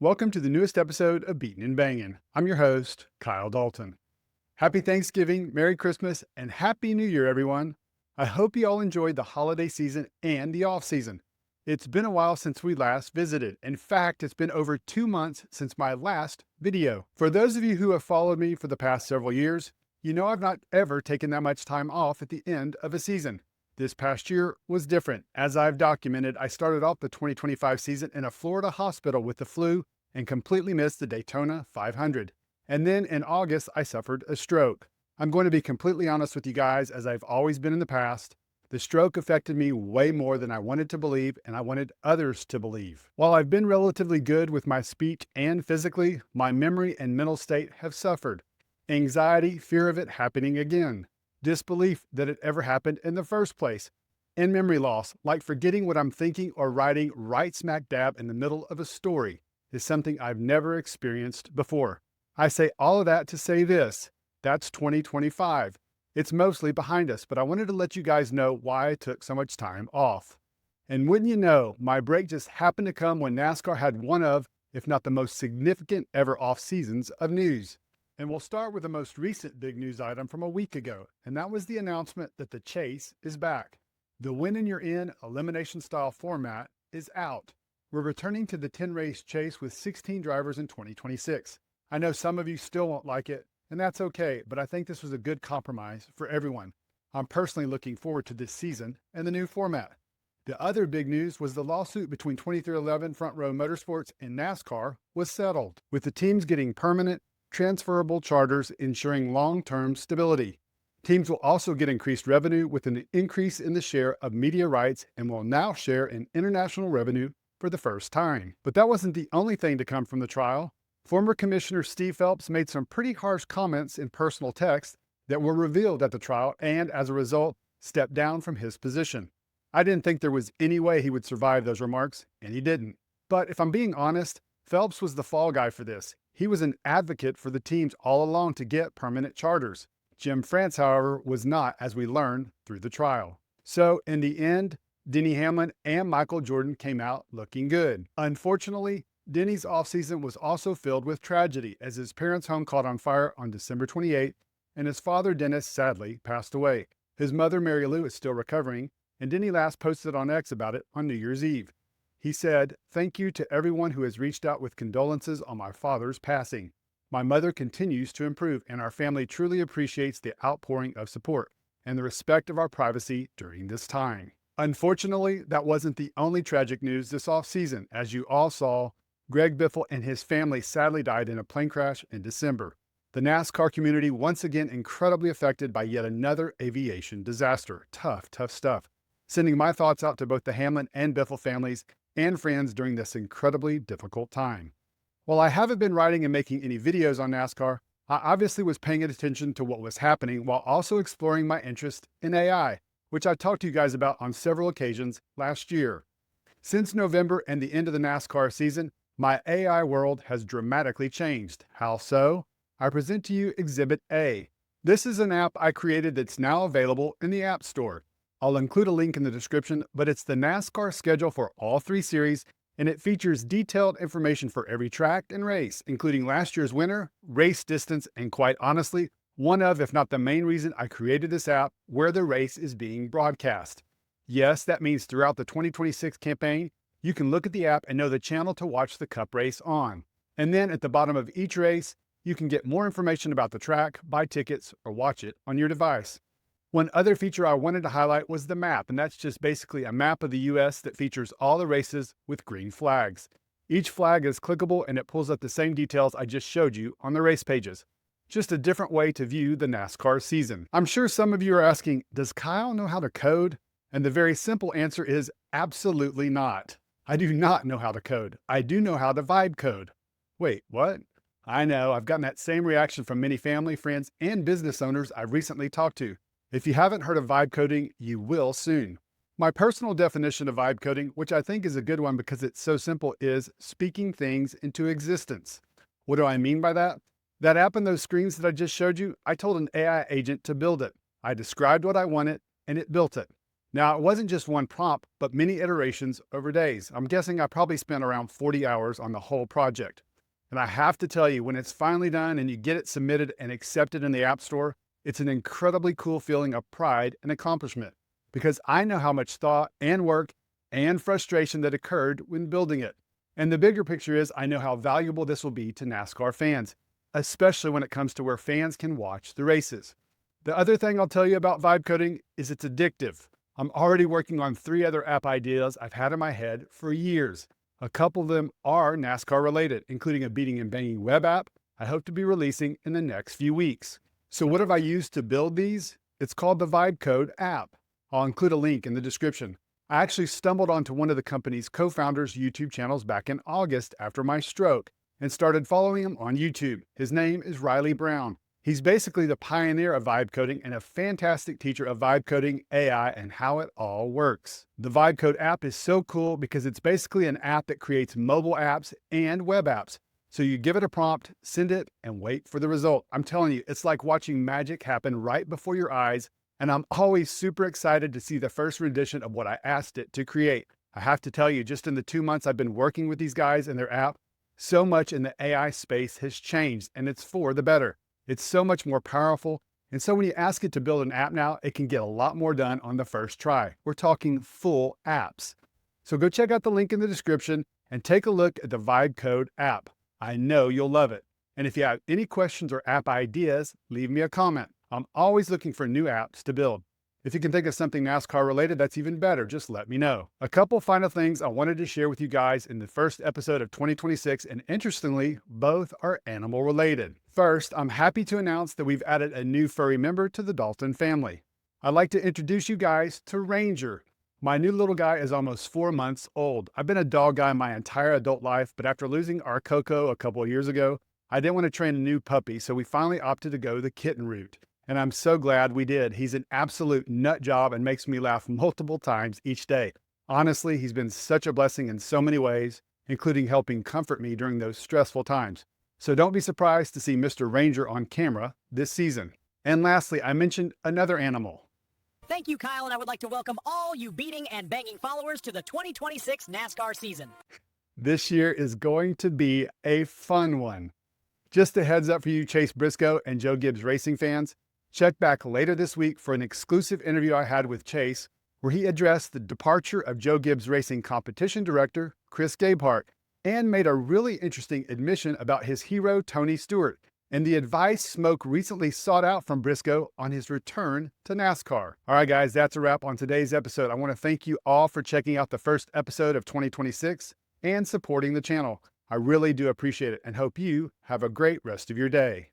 Welcome to the newest episode of Beatin' and Bangin'. I'm your host, Kyle Dalton. Happy Thanksgiving, Merry Christmas, and Happy New Year, everyone. I hope you all enjoyed the holiday season and the off season. It's been a while since we last visited. In fact, it's been over 2 months since my last video. For those of you who have followed me for the past several years, you know I've not ever taken that much time off at the end of a season. This past year was different. As I've documented, I started off the 2025 season in a Florida hospital with the flu and completely missed the Daytona 500. And then in August, I suffered a stroke. I'm going to be completely honest with you guys, as I've always been in the past. The stroke affected me way more than I wanted to believe, and I wanted others to believe. While I've been relatively good with my speech and physically, my memory and mental state have suffered. Anxiety, fear of it happening again. Disbelief that it ever happened in the first place. And memory loss, like forgetting what I'm thinking or writing right smack dab in the middle of a story, is something I've never experienced before. I say all of that to say this: that's 2025. It's mostly behind us, but I wanted to let you guys know why I took so much time off. And wouldn't you know, my break just happened to come when NASCAR had one of, if not the most significant ever off seasons of news. And we'll start with the most recent big news item from a week ago, and that was the announcement that the chase is back. The win and you're in elimination style format is out. We're returning to the 10-race chase with 16 drivers in 2026. I know some of you still won't like it, and that's okay, but I think this was a good compromise for everyone. I'm personally looking forward to this season and the new format. The other big news was the lawsuit between 2311 Front Row Motorsports and NASCAR was settled, with the teams getting permanent, transferable charters ensuring long-term stability. Teams will also get increased revenue with an increase in the share of media rights and will now share in international revenue for the first time. But that wasn't the only thing to come from the trial. Former Commissioner Steve Phelps made some pretty harsh comments in personal text that were revealed at the trial and, as a result, stepped down from his position. I didn't think there was any way he would survive those remarks, and he didn't. But if I'm being honest, Phelps was the fall guy for this. He was an advocate for the teams all along to get permanent charters. Jim France, however, was not, as we learned through the trial. So, in the end, Denny Hamlin and Michael Jordan came out looking good. Unfortunately, Denny's offseason was also filled with tragedy as his parents' home caught on fire on December 28th, and his father, Dennis, sadly passed away. His mother, Mary Lou, is still recovering, and Denny last posted on X about it on New Year's Eve. He said, "Thank you to everyone who has reached out with condolences on my father's passing. My mother continues to improve, and our family truly appreciates the outpouring of support and the respect of our privacy during this time." Unfortunately, that wasn't the only tragic news this offseason. As you all saw, Greg Biffle and his family sadly died in a plane crash in December. The NASCAR community once again incredibly affected by yet another aviation disaster. Tough, tough stuff. Sending my thoughts out to both the Hamlin and Biffle families and friends during this incredibly difficult time. While I haven't been writing and making any videos on NASCAR, I obviously was paying attention to what was happening while also exploring my interest in AI, which I've talked to you guys about on several occasions last year. Since November and the end of the NASCAR season, my AI world has dramatically changed. How so? I present to you Exhibit A. This is an app I created that's now available in the App Store. I'll include a link in the description, but it's the NASCAR schedule for all three series, and it features detailed information for every track and race, including last year's winner, race distance, and quite honestly, one of, if not the main reason I created this app, where the race is being broadcast. Yes, that means throughout the 2026 campaign, you can look at the app and know the channel to watch the Cup race on. And then at the bottom of each race, you can get more information about the track, buy tickets, or watch it on your device. One other feature I wanted to highlight was the map, and that's just basically a map of the US that features all the races with green flags. Each flag is clickable and it pulls up the same details I just showed you on the race pages. Just a different way to view the NASCAR season. I'm sure some of you are asking, does Kyle know how to code? And the very simple answer is absolutely not. I do not know how to code. I do know how to vibe code. Wait, what? I know, I've gotten that same reaction from many family, friends, and business owners I've recently talked to. If you haven't heard of vibe coding, you will soon. My personal definition of vibe coding, which I think is a good one because it's so simple, is speaking things into existence. What do I mean by that? That app and those screens that I just showed you, I told an AI agent to build it. I described what I wanted, and it built it. Now, it wasn't just one prompt, but many iterations over days. I'm guessing I probably spent around 40 hours on the whole project. And I have to tell you, when it's finally done and you get it submitted and accepted in the App Store, it's an incredibly cool feeling of pride and accomplishment because I know how much thought and work and frustration that occurred when building it. And the bigger picture is I know how valuable this will be to NASCAR fans, especially when it comes to where fans can watch the races. The other thing I'll tell you about vibe coding is it's addictive. I'm already working on 3 other app ideas I've had in my head for years. A couple of them are NASCAR related, including a beating and banging web app I hope to be releasing in the next few weeks. So what have I used to build these? It's called the Vibe Code app. I'll include a link in the description. I actually stumbled onto one of the company's co-founders' YouTube channels back in August after my stroke and started following him on YouTube. His name is Riley Brown. He's basically the pioneer of vibe coding and a fantastic teacher of vibe coding, AI, and how it all works. The Vibe Code app is so cool because it's basically an app that creates mobile apps and web apps. So you give it a prompt, send it, and wait for the result. I'm telling you, it's like watching magic happen right before your eyes, and I'm always super excited to see the first rendition of what I asked it to create. I have to tell you, just in the 2 months I've been working with these guys and their app, so much in the AI space has changed, and it's for the better. It's so much more powerful, and so when you ask it to build an app now, it can get a lot more done on the first try. We're talking full apps. So go check out the link in the description and take a look at the Vibe Code app. I know you'll love it. And if you have any questions or app ideas, leave me a comment. I'm always looking for new apps to build. If you can think of something NASCAR related, that's even better. Just let me know. A couple final things I wanted to share with you guys in the first episode of 2026, and interestingly, both are animal related. First, I'm happy to announce that we've added a new furry member to the Dalton family. I'd like to introduce you guys to Ranger. My new little guy is almost 4 months old. I've been a dog guy my entire adult life, but after losing our Coco a couple of years ago, I didn't want to train a new puppy, so we finally opted to go the kitten route. And I'm so glad we did. He's an absolute nut job and makes me laugh multiple times each day. Honestly, he's been such a blessing in so many ways, including helping comfort me during those stressful times. So don't be surprised to see Mr. Ranger on camera this season. And lastly, I mentioned another animal. Thank you, Kyle, and I would like to welcome all you beating and banging followers to the 2026 NASCAR season. This year is going to be a fun one. Just a heads up for you Chase Briscoe and Joe Gibbs racing fans. Check back later this week for an exclusive interview I had with Chase, where he addressed the departure of Joe Gibbs Racing competition director, Chris Gabehart, and made a really interesting admission about his hero, Tony Stewart, and the advice Smoke recently sought out from Briscoe on his return to NASCAR. All right, guys, that's a wrap on today's episode. I want to thank you all for checking out the first episode of 2026 and supporting the channel. I really do appreciate it and hope you have a great rest of your day.